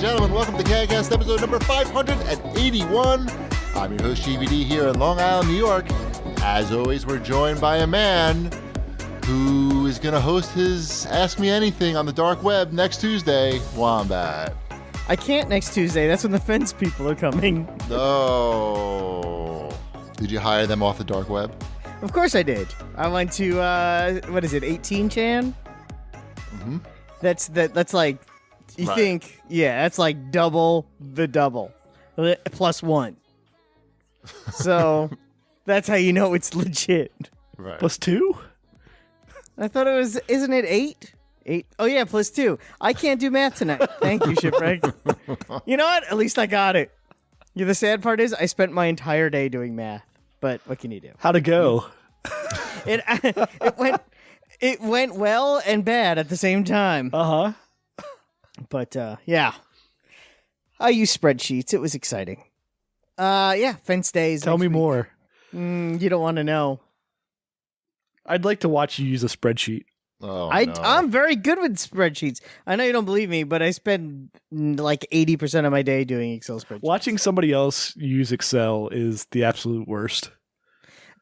gentlemen, welcome to CAGcast episode number 581. I'm your host, GVD, here in Long Island, New York. As always, we're joined by a man who is going to host his Ask Me Anything on the dark web next Tuesday, Wombat. I can't next Tuesday. That's when the fence people are coming. Oh. Did you hire them off the dark web? Of course I did. I went to, 18chan? Mm-hmm. That's like, you right. think, yeah, that's like double the double. Plus one. So, that's how you know it's legit. Right. Plus two? I thought it was, isn't it 8? 8? Oh yeah, plus 2. I can't do math tonight. Thank you, Shipwreck. You know what? At least I got it. The sad part is I spent my entire day doing math. But what can you do? How'd it go? It went well and bad at the same time. Uh-huh. But yeah. I use spreadsheets. It was exciting. Yeah, fence days. Tell me more. You don't want to know. I'd like to watch you use a spreadsheet. Oh, I'm very good with spreadsheets. I know you don't believe me, but I spend like 80% of my day doing Excel spreadsheets. Watching somebody else use Excel is the absolute worst.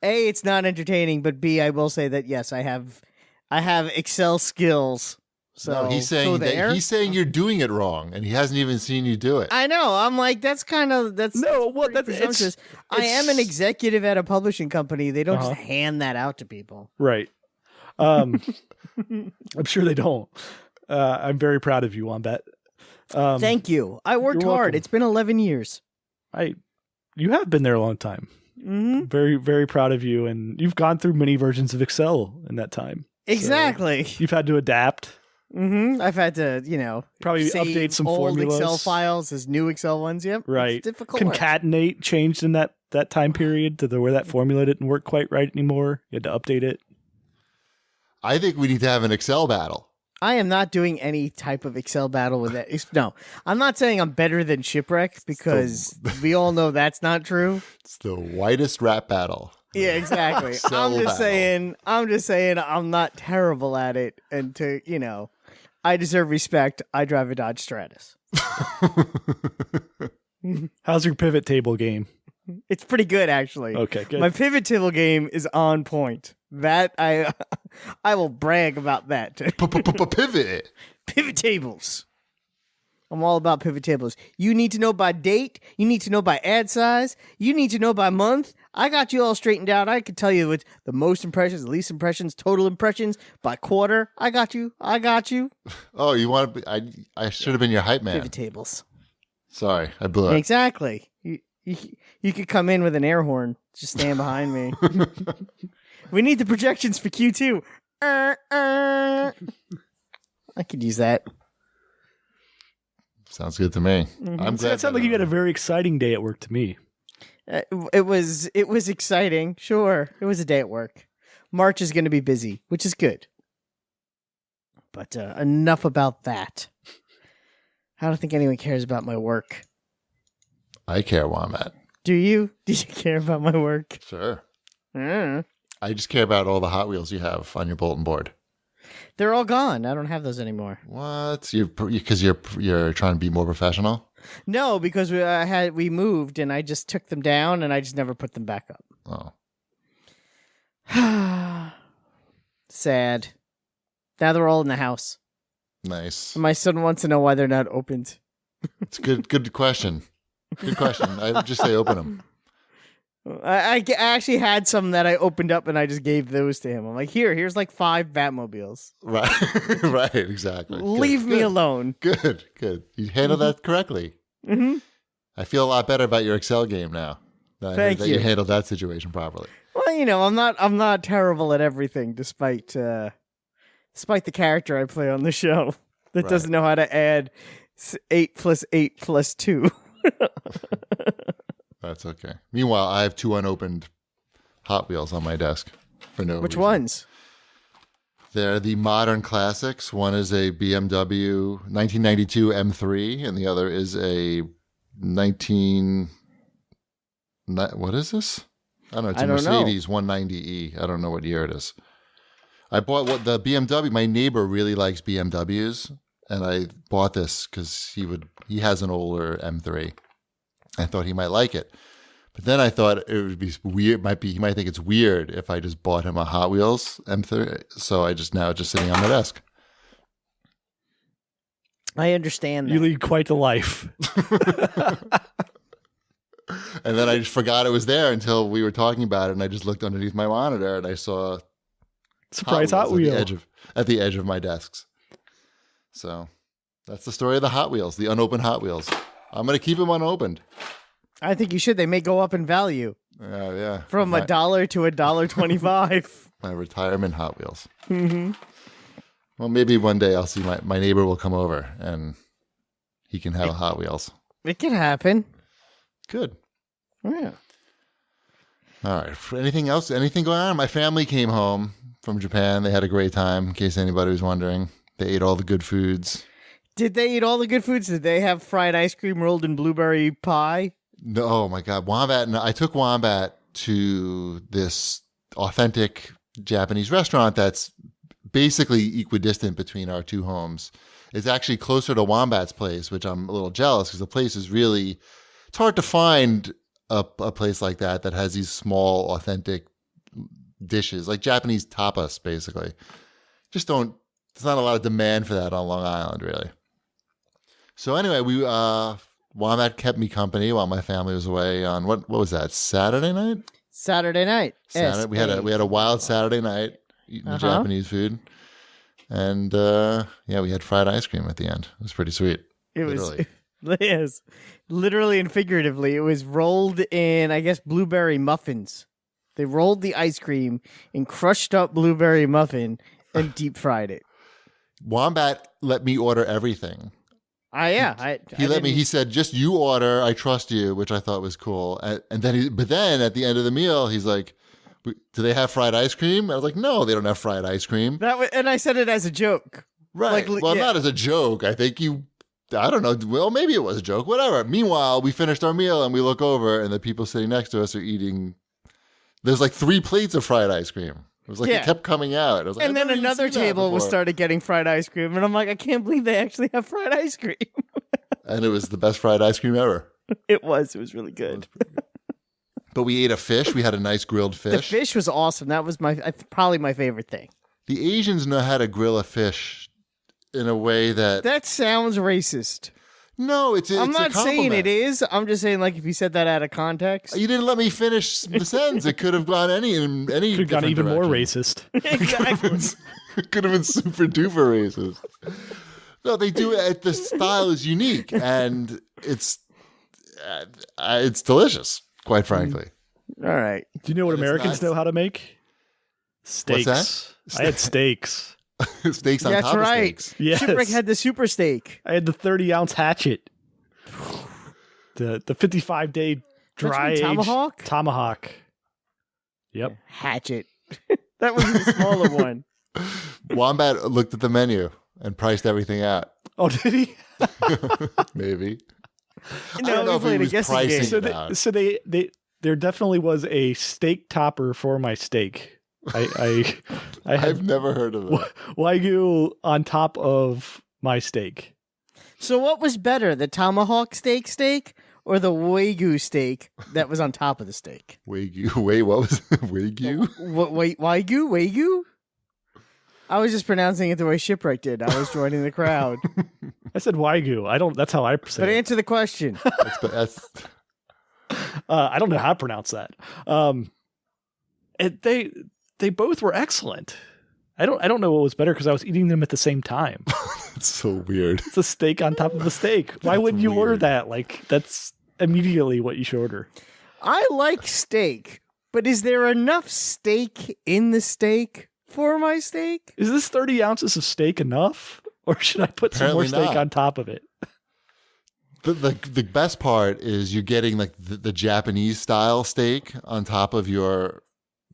A, it's not entertaining, but B, I will say that yes, I have Excel skills. So no, he's saying you're doing it wrong, and he hasn't even seen you do it. I know. I'm like, that's no. Well, presumptuous. I am an executive at a publishing company. They don't just hand that out to people. Right. I'm sure they don't. I'm very proud of you, Wombat. Thank you. I worked hard. Welcome. It's been 11 years. You have been there a long time. Mm-hmm. Very, very proud of you, and you've gone through many versions of Excel in that time. Exactly. So you've had to adapt. Mm-hmm. I've had to, probably save update some old formulas. Excel files as new Excel ones. Yep. Right. It's difficult work. Concatenate changed in that time period to where that formula didn't work quite right anymore. You had to update it. I think we need to have an Excel battle. I am not doing any type of Excel battle with that. No, I'm not saying I'm better than Shipwreck because we all know that's not true. It's the whitest rap battle. Yeah, exactly. I'm just saying I'm not terrible at it, and I deserve respect. I drive a Dodge Stratus. How's your pivot table game? It's pretty good, actually. Okay, good. My pivot table game is on point. That I will brag about that. Pivot. Pivot tables. I'm all about pivot tables. You need to know by date. You need to know by ad size. You need to know by month. I got you all straightened out. I could tell you with the most impressions, the least impressions, total impressions by quarter. I got you. Oh, you want to be? I should have been your hype man. Pivot tables. Sorry, I blew it. Exactly. You could come in with an air horn. Just stand behind me. We need the projections for Q2. I could use that. Sounds good to me. Mm-hmm. I'm glad. That sounded like you had a very exciting day at work to me. It was exciting. Sure. It was a day at work. March is going to be busy, which is good. But enough about that. I don't think anyone cares about my work. I care, Wombat. Do you? Do you care about my work? Sure. I just care about all the Hot Wheels you have on your bulletin board. They're all gone. I don't have those anymore. What? Because you're trying to be more professional? No, because we moved and I just took them down and I just never put them back up. Oh. Sad. Now they're all in the house. Nice. My son wants to know why they're not opened. It's a good question. Good question. I would just say open them. I actually had some that I opened up and I just gave those to him. I'm like, here's like 5 Batmobiles. Right. Right, exactly. Leave me alone. Good. You handled that correctly. Mm-hmm. I feel a lot better about your Excel game now. Thank you. You handled that situation properly. Well, I'm not terrible at everything, despite the character I play on the show that doesn't know how to add 8 plus 8 plus 2. That's okay. Meanwhile, I have 2 unopened Hot Wheels on my desk for no reason. Which ones? They're the modern classics. One is a BMW 1992 M3, and the other is a 19... What is this? I don't know. It's a Mercedes 190E. I don't know what year it is. I bought the BMW. My neighbor really likes BMWs, and I bought this because he has an older M3. I thought he might like it, but then I thought it would be weird. He might think it's weird if I just bought him a Hot Wheels M3. So it's just sitting on my desk. I understand that. You lead quite the life. And then I just forgot it was there until we were talking about it, and I just looked underneath my monitor and I saw Surprise Hot Wheel at the edge of my desks. So that's the story of the Hot Wheels, the unopened Hot Wheels. I'm going to keep them unopened. I think you should. They may go up in value. Yeah. From $1 to $1.25. My retirement Hot Wheels. Mm-hmm. Well, maybe one day I'll see my neighbor will come over and he can have a Hot Wheels. It can happen. Good. Yeah. All right. Anything else? Anything going on? My family came home from Japan. They had a great time, in case anybody was wondering. They ate all the good foods. Did they eat all the good foods? Did they have fried ice cream rolled in blueberry pie? No, oh my God. Wombat. I took Wombat to this authentic Japanese restaurant that's basically equidistant between our two homes. It's actually closer to Wombat's place, which I'm a little jealous because the place is really, it's hard to find a place like that has these small, authentic dishes, like Japanese tapas, basically. There's not a lot of demand for that on Long Island, really. So anyway, Wombat kept me company while my family was away on, what was that, Saturday night? Saturday night. We had a wild Saturday night eating the Japanese food. And we had fried ice cream at the end. It was pretty sweet. Yes. Literally and figuratively. It was rolled in, I guess, blueberry muffins. They rolled the ice cream in crushed up blueberry muffin and deep fried it. Wombat let me order everything. He said, just you order, I trust you, which I thought was cool. But then at the end of the meal, he's like, do they have fried ice cream? I was like, no, they don't have fried ice cream. And I said it as a joke. Right. Not as a joke. I think I don't know. Well, maybe it was a joke, whatever. Meanwhile, we finished our meal and we look over and the people sitting next to us are eating. There's like 3 plates of fried ice cream. It was like it kept coming out. I was like, and then another table started getting fried ice cream. And I'm like, I can't believe they actually have fried ice cream. And it was the best fried ice cream ever. It was really good. But we ate a fish. We had a nice grilled fish. The fish was awesome. That was probably my favorite thing. The Asians know how to grill a fish in a way that sounds racist. No, it's I'm not a saying it is. I'm just saying, like, if you said that out of context. You didn't let me finish the sentence. It could have gone any. Could have gone even direction. more racist. Exactly. Could have been super duper racist. No, they do it. The style is unique, and it's delicious. Quite frankly. All right. Do you know what Americans know how to make? Steaks. What's that? I had steaks. Steaks on top of steaks. Yes. Shipwreck had the super steak. I had the 30-ounce hatchet. The 55-day dry tomahawk. Yep. Hatchet. That was the smaller one. Wombat looked at the menu and priced everything out. Oh, did he? Maybe. No, I don't know if he was pricing it out. So there definitely was a steak topper for my steak. I've never heard of it. Wagyu on top of my steak. So what was better, the tomahawk steak or the Wagyu steak that was on top of the steak? Wagyu. Wait, what was it? Wagyu? Wait, Wagyu? I was just pronouncing it the way Shipwreck did. I was joining the crowd. I said Wagyu. That's how I say it. But answer the question. I don't know how to pronounce that. They both were excellent. I don't know what was better because I was eating them at the same time. It's so weird. It's a steak on top of a steak. Why wouldn't you order that? Like, that's immediately what you should order. I like steak, but is there enough steak in the steak for my steak? Is this 30 ounces of steak enough? Or should I put Apparently some more steak not. on top of it? The best part is you're getting like the Japanese style steak on top of your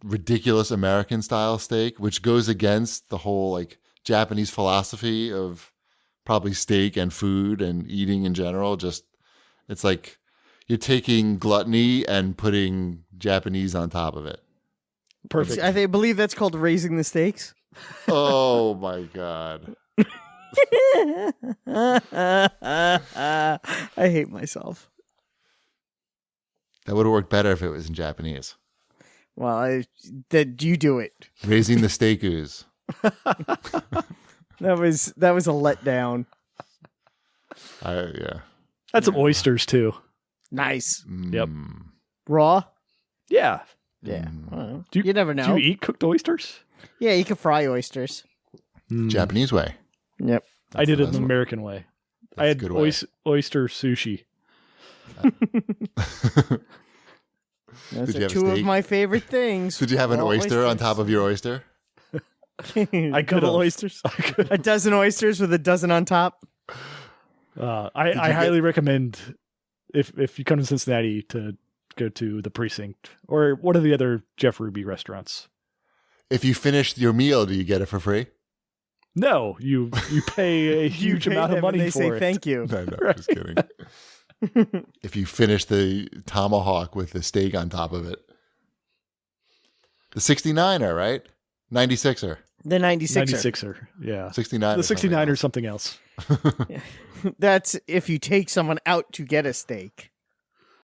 ridiculous American style steak, which goes against the whole like Japanese philosophy of probably steak and food and eating in general. Just it's like you're taking gluttony and putting Japanese on top of it. Perfect. I believe that's called raising the stakes. Oh my God. I hate myself. That would have worked better if it was in Japanese. Well, that you do it. Raising the steak ooze. That was a letdown. Yeah. Had some oysters too. Nice. Yep. Raw? Yeah. Yeah. Well, Do you never know. Do you eat cooked oysters? Yeah, you can fry oysters. Japanese way. Yep. I did the it best the one. American way. That's I a had good way. oyster sushi. Those Did you are have a two of steak? my favorite things. Did you have an Raw oyster on oysters. top of your oyster? I Couple could've. oysters. I could. A dozen oysters with a dozen on top. I highly recommend if you come to Cincinnati to go to the Precinct or one of the other Jeff Ruby restaurants. If you finished your meal, do you get it for free? No, you pay a huge You pay amount of them money and they for say it. thank you. No, just kidding. If you finish the tomahawk with the steak on top of it. The 69er, right? 96er. The 96er. 96er, yeah. 69. The 69er is something else. That's if you take someone out to get a steak.